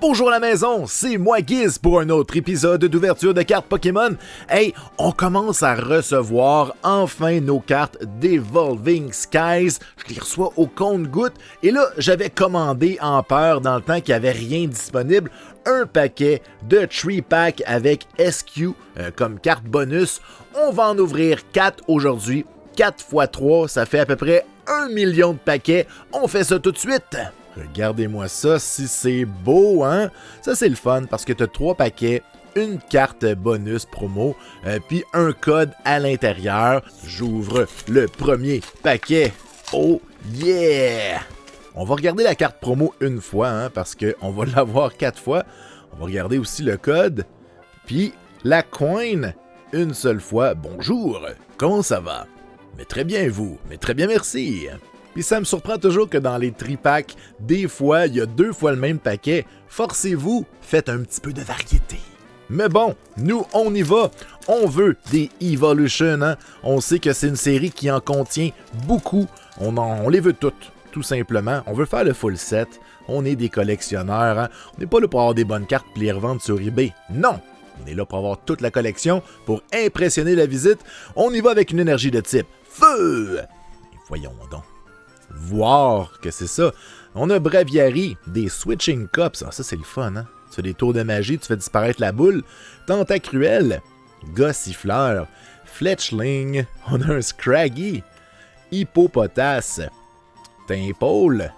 Bonjour la maison, c'est moi Giz pour un autre épisode d'ouverture de cartes Pokémon. Hey, on commence à recevoir enfin nos cartes d'Evolving Skies. Je les reçois au compte-gouttes. Et là, j'avais commandé en peur dans le temps qu'il n'y avait rien disponible. Un paquet de 3-pack avec SQ comme carte bonus. On va en ouvrir 4 aujourd'hui. 4 x 3, ça fait à peu près 1 million de paquets. On fait ça tout de suite. Regardez-moi ça, si c'est beau, hein? Ça, c'est le fun parce que tu as 3 paquets, une carte bonus promo, puis un code à l'intérieur. J'ouvre le premier paquet. Oh yeah! On va regarder la carte promo une fois, hein, parce qu'on va l'avoir 4 fois. On va regarder aussi le code, puis la coin une seule fois. Bonjour, comment ça va? Mais très bien, vous. Mais très bien, merci. Puis ça me surprend toujours que dans les tripacks, des fois, il y a 2 fois le même paquet. Forcez-vous, faites un petit peu de variété. Mais bon, nous, on y va. On veut des Evolution, hein? On sait que c'est une série qui en contient beaucoup. On les veut toutes, tout simplement. On veut faire le full set. On est des collectionneurs, hein? On n'est pas là pour avoir des bonnes cartes et les revendre sur eBay. Non! On est là pour avoir toute la collection, pour impressionner la visite. On y va avec une énergie de type feu! Et voyons donc. Voir que c'est ça. On a Braviary, des Switching Cups. Ah, ça, c'est le fun, hein? Tu fais des tours de magie, tu fais disparaître la boule. Tentacruel, Gossifleur, Fletchling. On a un Scraggy, Hippopotas, Tymple.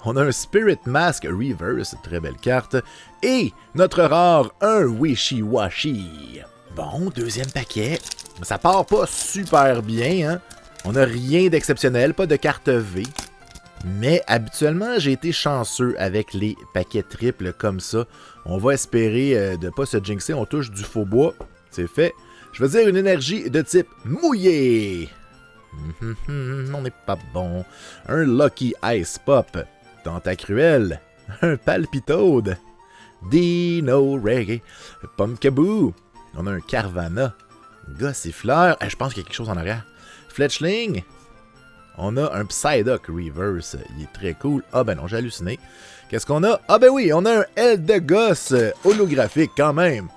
On a un Spirit Mask Reverse, très belle carte. Et notre rare, un Wishy-Washy. Bon, deuxième paquet. Ça part pas super bien, hein? On n'a rien d'exceptionnel, pas de carte V. Mais habituellement, j'ai été chanceux avec les paquets triples comme ça. On va espérer de ne pas se jinxer. On touche du faux bois. C'est fait. Je veux dire une énergie de type mouillé. On n'est pas bon. Un Lucky Ice Pop. Tentacruel. Un Palpitoad. Dino Reggae. Pumpkaboo. On a un Carvana. Gossifleur. Je pense qu'il y a quelque chose en arrière. Fletchling, on a un Psyduck Reverse, il est très cool. Ah ben non, j'ai halluciné. Qu'est-ce qu'on a? Ah ben oui, on a un Eldegoss holographique quand même.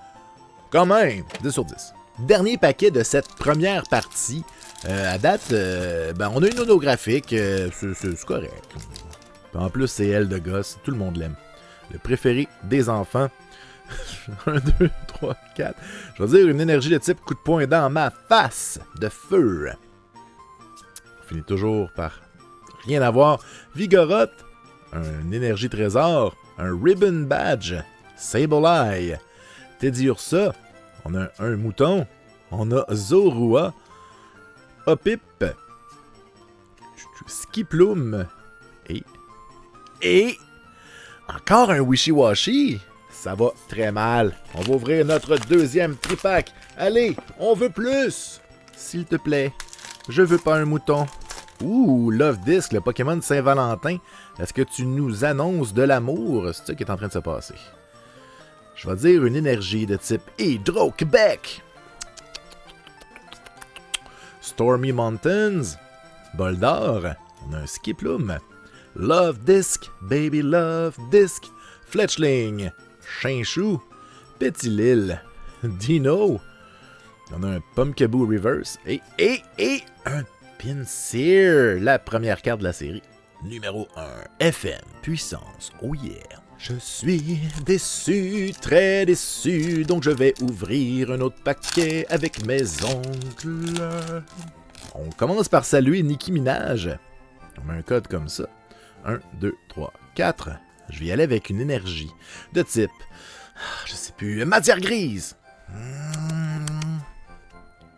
Quand même, 10 sur 10. Dernier paquet de cette première partie. À date, on a une holographique, c'est correct. En plus, c'est Eldegoss, tout le monde l'aime. Le préféré des enfants. 1, 2, 3, 4. Je vais dire une énergie de type coup de poing dans ma face de feu. On finit toujours par rien avoir. Vigoroth, un énergie trésor, un Ribbon Badge, Sableye, Teddiursa, on a un mouton, on a Zorua, Hopip, Skiploom et encore un Wishy-Washy. Ça va très mal. On va ouvrir notre deuxième tripack. Allez, on veut plus. S'il te plaît. Je veux pas un mouton. Ouh, Love Disc, le Pokémon de Saint-Valentin. Est-ce que tu nous annonces de l'amour? C'est ça qui est en train de se passer. Je vais dire une énergie de type Hydro-Québec. Stormy Mountains. Boldor. On a un Skiploom. Love Disc, Baby Love Disc. Fletchling. Chinchou, Petit Lil, Dino, on a un Pumpkaboo Reverse et un Pinsir, la première carte de la série. Numéro 1, FM, puissance, oh yeah. Je suis déçu, très déçu, donc je vais ouvrir un autre paquet avec mes ongles. On commence par saluer Nicki Minaj. On met un code comme ça. 1, 2, 3, 4. Je vais y aller avec une énergie de type, je sais plus, matière grise.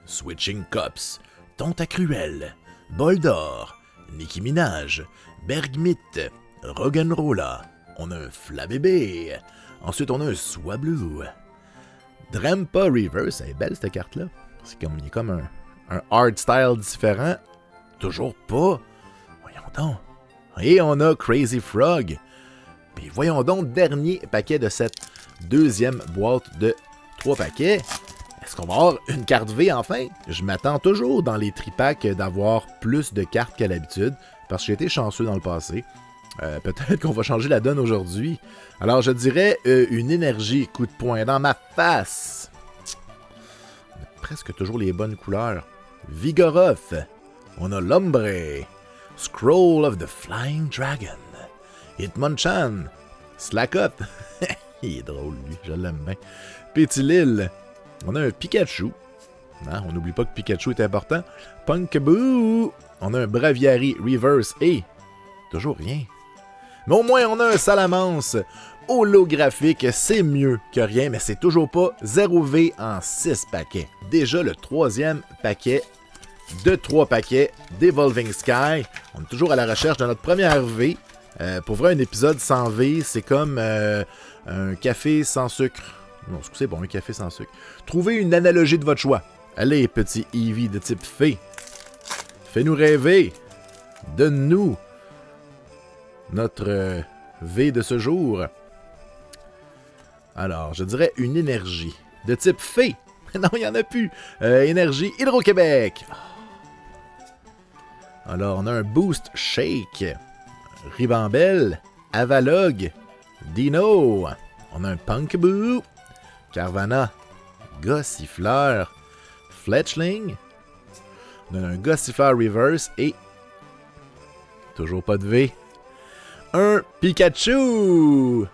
Switching Cups, Tentacruel, Boldor, Nicki Minaj, Bergmit, Roggenrola. On a un Flabébé. Ensuite, on a un Swablu. Drampa Reverse, elle est belle cette carte-là. Il y a comme un art style différent. Toujours pas. Voyons donc. Et on a Crazy Frog. Puis voyons donc, dernier paquet de cette deuxième boîte de 3 paquets. Est-ce qu'on va avoir une carte V enfin? Je m'attends toujours dans les tripacks d'avoir plus de cartes qu'à l'habitude, parce que j'ai été chanceux dans le passé. Peut-être qu'on va changer la donne aujourd'hui. Alors, je dirais une énergie, coup de poing dans ma face. On a presque toujours les bonnes couleurs. Vigoroth. On a l'Ombre. Scroll of the Flying Dragon. Hitmonchan. Slakoth. Il est drôle, lui. Je l'aime bien. Pétilil. On a un Pikachu. Non, on n'oublie pas que Pikachu est important. Punkaboo. On a un Braviary Reverse et... toujours rien. Mais au moins, on a un Salamence holographique. C'est mieux que rien, mais c'est toujours pas 0V en 6 paquets. Déjà le 3e paquet de 3 paquets d'Evolving Sky. On est toujours à la recherche de notre première V. Pour vrai, un épisode sans V, c'est comme un café sans sucre. Non, c'est bon, un café sans sucre. Trouvez une analogie de votre choix. Allez, petit Eevee de type fée. Fais-nous rêver. Donne-nous notre V de ce jour. Alors, je dirais une énergie de type fée. Non, il n'y en a plus. Énergie Hydro-Québec. Alors, on a un Boost Shake. Ribambelle. Avalog. Dino. On a un Punkaboo. Carvana. Gossifleur. Fletchling. On a un Gossifleur Reverse et... toujours pas de V. Un Pikachu!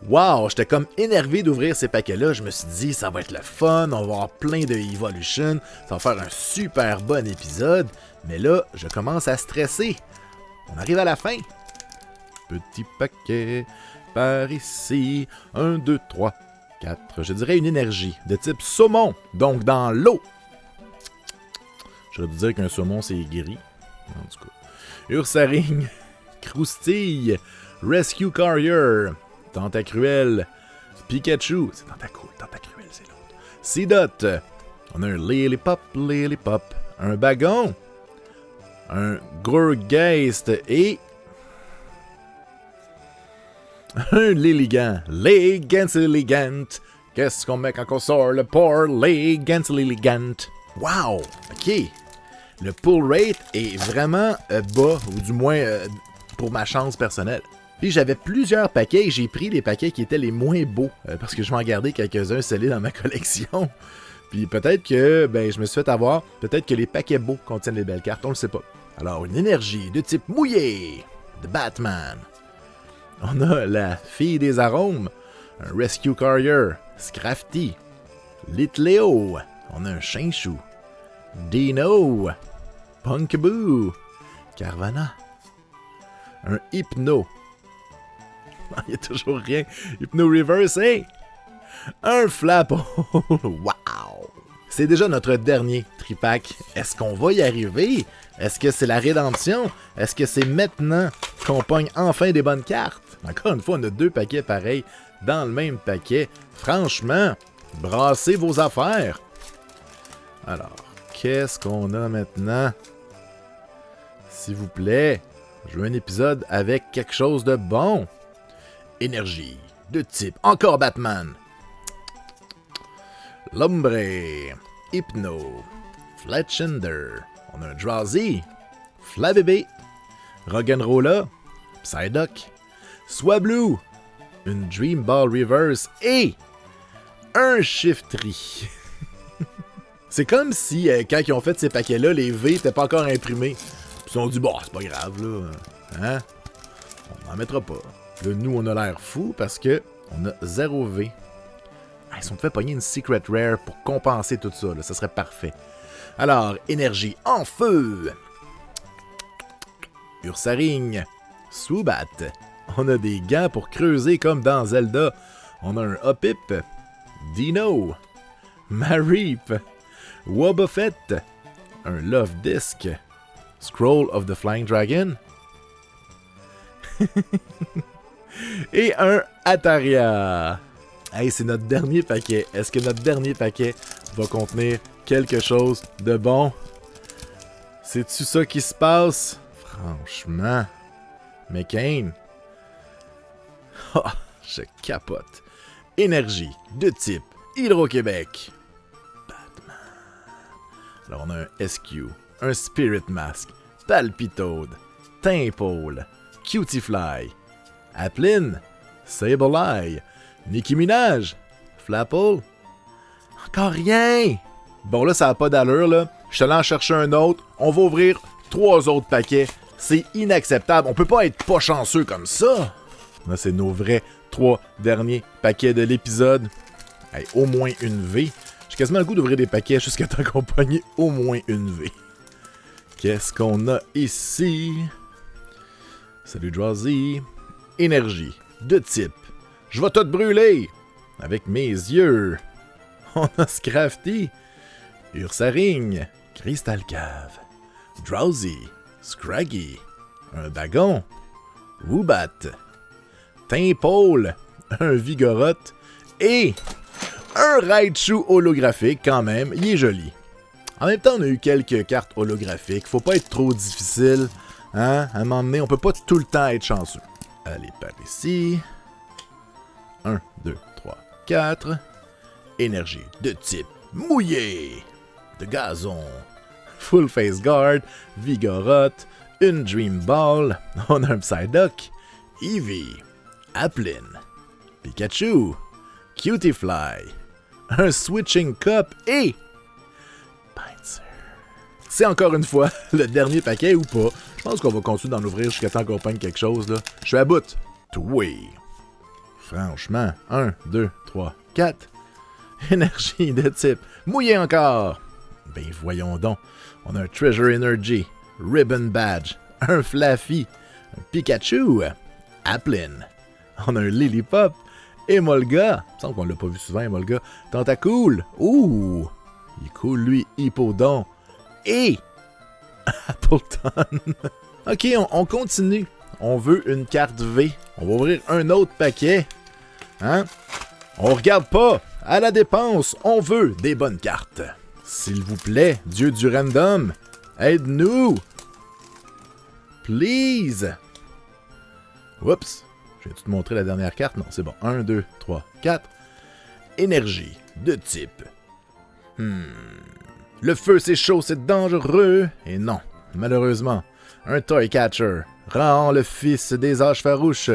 Wow, j'étais comme énervé d'ouvrir ces paquets-là. Je me suis dit, ça va être le fun, on va avoir plein de Evolution, ça va faire un super bon épisode. Mais là, je commence à stresser. On arrive à la fin. Petit paquet par ici. 1, 2, 3, 4. Je dirais une énergie de type saumon, donc dans l'eau. Je vais dire qu'un saumon, c'est gris. En tout cas. Ursaring. Croustille, Rescue Carrier, Tentacruel, Pikachu, c'est Tentacruel, c'est l'autre. Seedot, on a un Lilipop, un Bagon, un Gourgeist et un Lilligant. Lilligant. Qu'est-ce qu'on met quand on sort le port Lilligant? Wow, ok. Le pull rate est vraiment bas, ou du moins pour ma chance personnelle. Puis j'avais plusieurs paquets et j'ai pris les paquets qui étaient les moins beaux, parce que je m'en gardais quelques-uns scellés dans ma collection. Puis peut-être que je me suis fait avoir, peut-être que les paquets beaux contiennent les belles cartes, on le sait pas. Alors une énergie de type mouillé de Batman. On a la fille des arômes, un Rescue Carrier, Scrafty, Litleo, on a un Chinchou, Dino, Punkaboo, Carvana, un Hypno. Il n'y a toujours rien. Hypno Reverse et un Flapple. Wow! C'est déjà notre dernier tripack. Est-ce qu'on va y arriver? Est-ce que c'est la rédemption? Est-ce que c'est maintenant qu'on pogne enfin des bonnes cartes? Encore une fois, on a 2 paquets pareils dans le même paquet. Franchement, brassez vos affaires. Alors, qu'est-ce qu'on a maintenant? S'il vous plaît, je veux un épisode avec quelque chose de bon. Énergie de type encore Batman. L'Ombre, Hypno, Fletchender. On a un Drowsy, Flabébé, Roggenrola, Psyduck, Swablu, une Dream Ball Reverse et un Shiftry. C'est comme si, quand ils ont fait ces paquets-là, les V n'étaient pas encore imprimés. Puis ils ont dit, bon, c'est pas grave, là. Hein? On n'en mettra pas. Là, nous, on a l'air fou parce que on a 0 V. Ah, si on te fait pogner une Secret Rare pour compenser tout ça, là, ça serait parfait. Alors, énergie en feu. Ursaring. Swoobat. On a des gants pour creuser comme dans Zelda. On a un Hoppip. Dino. Mareep. Wobbuffet. Un Love Disc. Scroll of the Flying Dragon. Et un Ataria. Hey, c'est notre dernier paquet. Est-ce que notre dernier paquet va contenir quelque chose de bon? C'est-tu ça qui se passe? Franchement. McCain. Oh, je capote. Énergie de type Hydro-Québec. Batman. Alors, on a un SQ, un Spirit Mask, Palpitoad, Taimpole, Cutie-Fly, Applin, Sableye, Nicki Minaj, Flapple. Encore rien! Bon, là, ça n'a pas d'allure, là. Je suis allé en chercher un autre. On va ouvrir 3 autres paquets. C'est inacceptable. On peut pas être pas chanceux comme ça. Là, c'est nos vrais 3 derniers paquets de l'épisode. Hey, au moins une V. J'ai quasiment le goût d'ouvrir des paquets jusqu'à temps qu'on pogne au moins une V. Qu'est-ce qu'on a ici? Salut Drowsy. Énergie. De type. Je vais tout brûler. Avec mes yeux. On a Scrafty. Ursaring. Crystal Cave. Drowsy. Scraggy. Un Bagon. Woobat. Taimpole. Un Vigoroth. Et un Raichu holographique quand même. Il est joli. En même temps, on a eu quelques cartes holographiques. Faut pas être trop difficile. Hein? À un moment donné, on peut pas tout le temps être chanceux. Allez, par ici. 1, 2, 3, 4. Énergie de type mouillé. De gazon. Full Face Guard. Vigoroth. Une Dream Ball. On a un Psyduck. Eevee. Applin. Pikachu. Cutie-Fly. Un Switching Cup et... Pinsir. C'est encore une fois le dernier paquet ou pas. Je pense qu'on va continuer d'en ouvrir jusqu'à temps qu'on pogne quelque chose, là. Je suis à bout. Oui. Franchement, 1, 2, 3, 4. Énergie de type mouillé encore. Ben voyons donc. On a un Treasure Energy, Ribbon Badge, un Flaffy, un Pikachu, Applin. On a un Lilipop, Emolga. Il me semble qu'on l'a pas vu souvent, Emolga. Tentacool. Ouh. Il est cool, lui. Hippodon. Et... Appleton. Ok, on continue. On veut une carte V. On va ouvrir un autre paquet. Hein? On regarde pas. À la dépense, on veut des bonnes cartes. S'il vous plaît, Dieu du random, aide-nous. Please. Oups. Je vais te montrer la dernière carte? Non, c'est bon. 1, 2, 3, 4. Énergie de type. Le feu, c'est chaud, c'est dangereux. Et non, malheureusement, un Toy Catcher. Raon, le fils des âges farouches.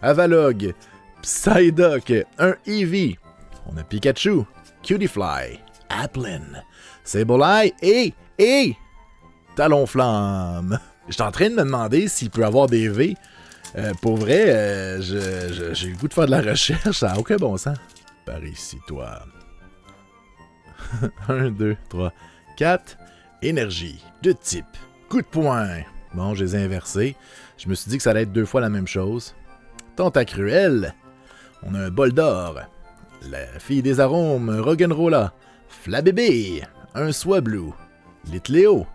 Avalog. Psyduck. Un Eevee. On a Pikachu. Cutie-Fly. Applin. Sableye et Talonflamme. Je suis en train de me demander s'il peut avoir des V. Pour vrai, j'ai le goût de faire de la recherche. Ça n'a aucun bon sens. Par ici, toi. 1, 2, 3, 4. Énergie de type coup de poing. Bon, je les ai inversés. Je me suis dit que ça allait être 2 fois la même chose. Tentacruel. On a un bol d'or. La fille des arômes, Roggenrola. Flabébé. Un Swablu. Litleo.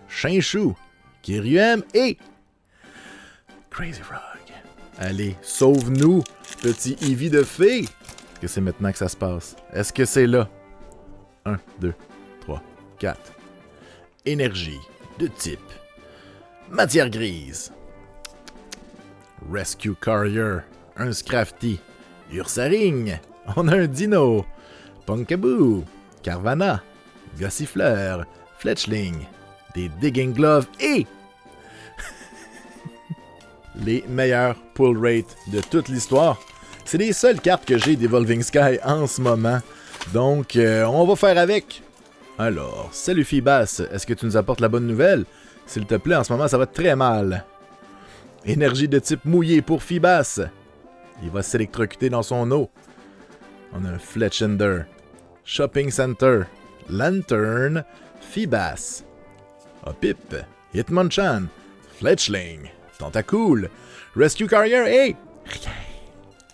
Chinchou. Kyurem et... Crazy Frog. Allez, sauve-nous, petit Eevee de fée. Est-ce que c'est maintenant que ça se passe? Est-ce que c'est là? 1, 2, 3, 4. Énergie de type matière grise. Rescue Carrier. Un Scrafty. Ursaring. On a un Dino. Punkaboo. Carvana. Gossifleur. Fletchling. Des Digging Gloves et... les meilleurs pull rates de toute l'histoire. C'est les seules cartes que j'ai d'Evolving Sky en ce moment. Donc, on va faire avec. Alors, salut Feebas, est-ce que tu nous apportes la bonne nouvelle? S'il te plaît, en ce moment, ça va très mal. Énergie de type mouillé pour Feebas. Il va s'électrocuter dans son eau. On a un Fletchender. Shopping Center. Lantern. Feebas. Hopip. Hitmonchan. Fletchling. Tentacool. Rescue Carrier et... rien.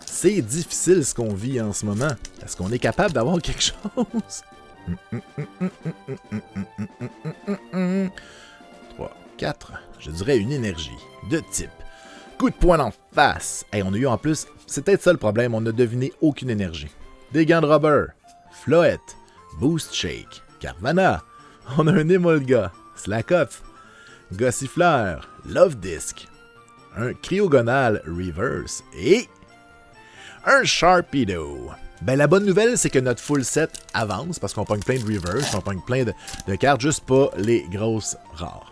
C'est difficile ce qu'on vit en ce moment. Est-ce qu'on est capable d'avoir quelque chose? 3, 4. Je dirais une énergie de type coup de poing en face. Hey, on a eu en plus... c'est peut-être ça le problème, on n'a deviné aucune énergie. Des gants de rubber. Floette. Boost Shake. Carvana. On a un Emolga. Slakoth. Gossifleur. Love Disc. Un Cryogonal Reverse et un Sharpedo. Ben la bonne nouvelle, c'est que notre full set avance parce qu'on pogne plein de Reverse, on pogne plein de cartes, juste pas les grosses rares.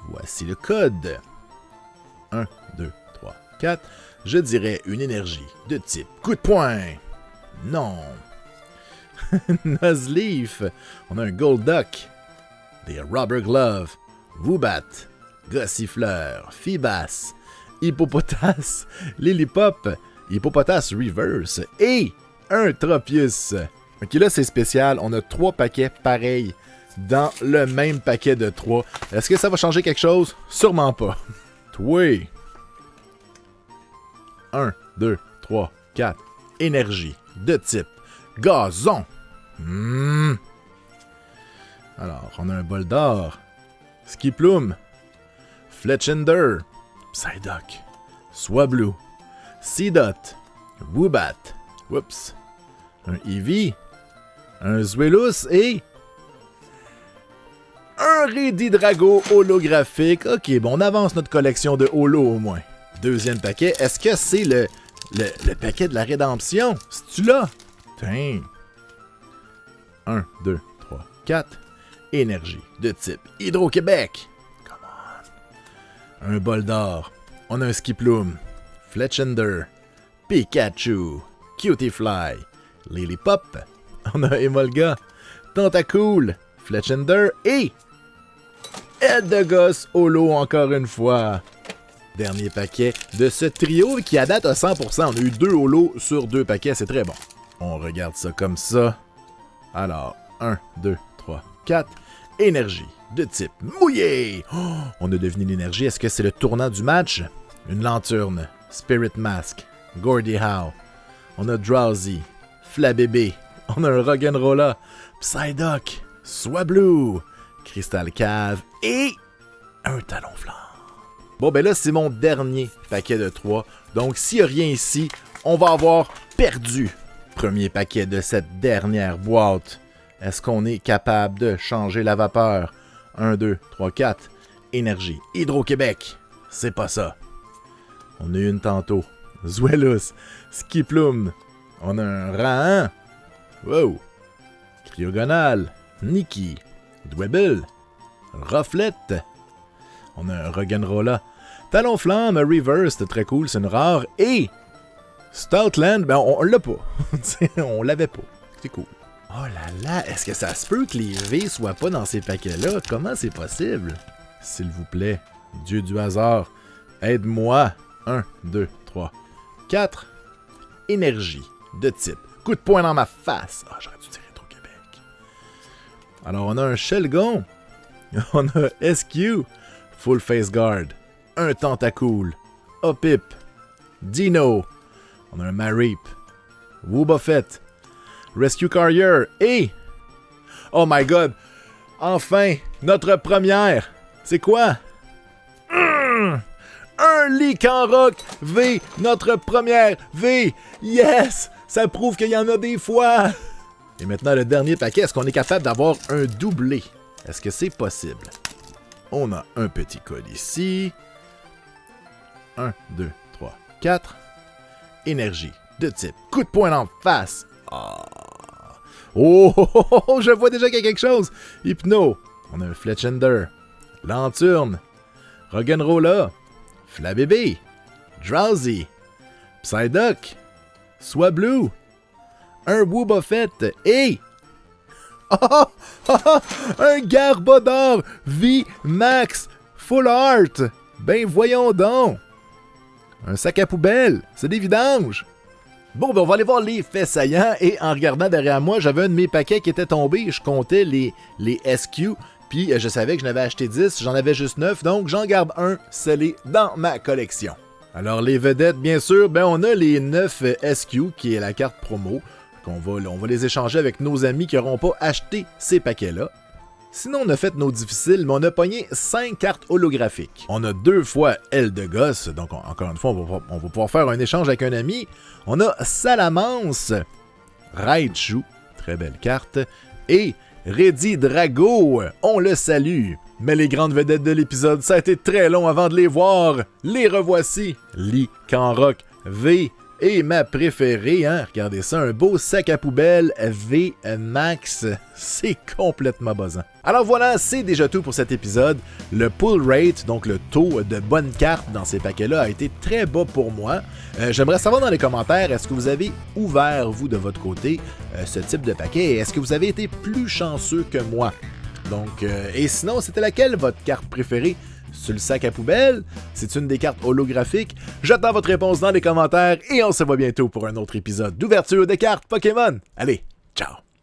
Voici le code. 1, 2, 3, 4. Je dirais une énergie de type coup de poing. Non. Nuzleaf. On a un Golduck. Des Rubber Glove. Woobat. Gossifleur. Feebas. Hippopotas. Lilipop. Hippopotas Reverse. Et un Tropius. Ok, là c'est spécial. On a 3 paquets pareils dans le même paquet de 3. Est-ce que ça va changer quelque chose? Sûrement pas. Toi. 1, 2, 3, 4. Énergie de type gazon. Alors, on a un bol d'or. Skiploom. Fletchender. Psyduck. Swablu. Seedot. Woobat. Whoops. Un Eevee. Un Zweilous et... un Regidrago holographique. Ok, bon, on avance notre collection de holo au moins. Deuxième paquet. Est-ce que c'est le paquet de la rédemption? C'est-tu là? Tiens. 1, 2, 3, 4. Énergie de type Hydro-Québec. Come on. Un bol d'or. On a un Skiploom. Fletchender. Pikachu. Cutiefly. Lilipop. On a Emolga. Tentacool. Fletchender et... Eldegoss holo encore une fois. Dernier paquet de ce trio qui à date à 100%. On a eu 2 holos sur 2 paquets, c'est très bon. On regarde ça comme ça. Alors, 1, 2, 3, 4. Énergie de type mouillé. Oh, on a deviné l'énergie. Est-ce que c'est le tournant du match? Une Lanturne. Spirit Mask. Gordie Howe. On a Drowsy. Flabébé. On a un Roggenrola. Psyduck. Swablu. Crystal Cave. Et un Talonflamme. Bon, ben là, c'est mon dernier paquet de 3. Donc, s'il n'y a rien ici, on va avoir perdu. Premier paquet de cette dernière boîte. Est-ce qu'on est capable de changer la vapeur? 1, 2, 3, 4. Énergie. Hydro-Québec. C'est pas ça. On a eu une tantôt. Zweilous. Skiploom. On a un Rahan. Wow. Cryogonal. Nikki. Dwebble. Rufflet. On a un Roggenrola. Talonflamme, Reverse, c'est très cool, c'est une rare. Et Stoutland, ben on l'a pas. On l'avait pas. C'est cool. Oh là là, est-ce que ça se peut que les V soient pas dans ces paquets-là? Comment c'est possible? S'il vous plaît, Dieu du hasard, aide-moi. 1, 2, 3, 4. Énergie de type coup de poing dans ma face. Ah, j'aurais dû dire Hydro-Québec. Alors, on a un Shelgon. On a SQ. Full Face Guard. Un Tentacool. Opip. Dino. On a un Mareep. Woobuffet. Rescue Carrier. Et... oh my god! Enfin, notre première! C'est quoi? Un Lycanroc V! Notre première V! Yes! Ça prouve qu'il y en a des fois! Et maintenant, le dernier paquet, est-ce qu'on est capable d'avoir un doublé? Est-ce que c'est possible? On a un petit code ici. 1, 2, 3, 4. Énergie de type coup de poing en face. Oh, je vois déjà qu'il y a quelque chose. Hypno. On a un Fletchender. Lanturne. Roggenrola. Flabébé. Drowsy. Psyduck. Swablu. Un Woobuffet. Et... un Garbodor V Max Full Art. Ben voyons donc. Un sac à poubelle. C'est des vidanges. Bon, ben on va aller voir les faits saillants. Et en regardant derrière moi, j'avais un de mes paquets qui était tombé. Je comptais les SQ. Puis je savais que je n'avais acheté 10. J'en avais juste 9. Donc j'en garde un scellé dans ma collection. Alors les vedettes, bien sûr, ben on a les 9 SQ qui est la carte promo. On va les échanger avec nos amis qui n'auront pas acheté ces paquets-là. Sinon, on a fait nos difficiles, mais on a pogné 5 cartes holographiques. On a 2 fois Eldegoss, donc encore une fois, on va pouvoir faire un échange avec un ami. On a Salamence, Raichu, très belle carte, et Regidrago, on le salue. Mais les grandes vedettes de l'épisode, ça a été très long avant de les voir. Les revoici. Lycanroc V Et ma préférée, hein, regardez ça, un beau sac à poubelle V-Max, c'est complètement buzzant. Alors voilà, c'est déjà tout pour cet épisode. Le pull rate, donc le taux de bonnes cartes dans ces paquets-là, a été très bas pour moi. J'aimerais savoir dans les commentaires, est-ce que vous avez ouvert, vous, de votre côté, ce type de paquet, et est-ce que vous avez été plus chanceux que moi? Donc, et sinon, c'était laquelle votre carte préférée? Sur le sac à poubelle? C'est une des cartes holographiques? J'attends votre réponse dans les commentaires et on se voit bientôt pour un autre épisode d'ouverture de cartes Pokémon. Allez, ciao!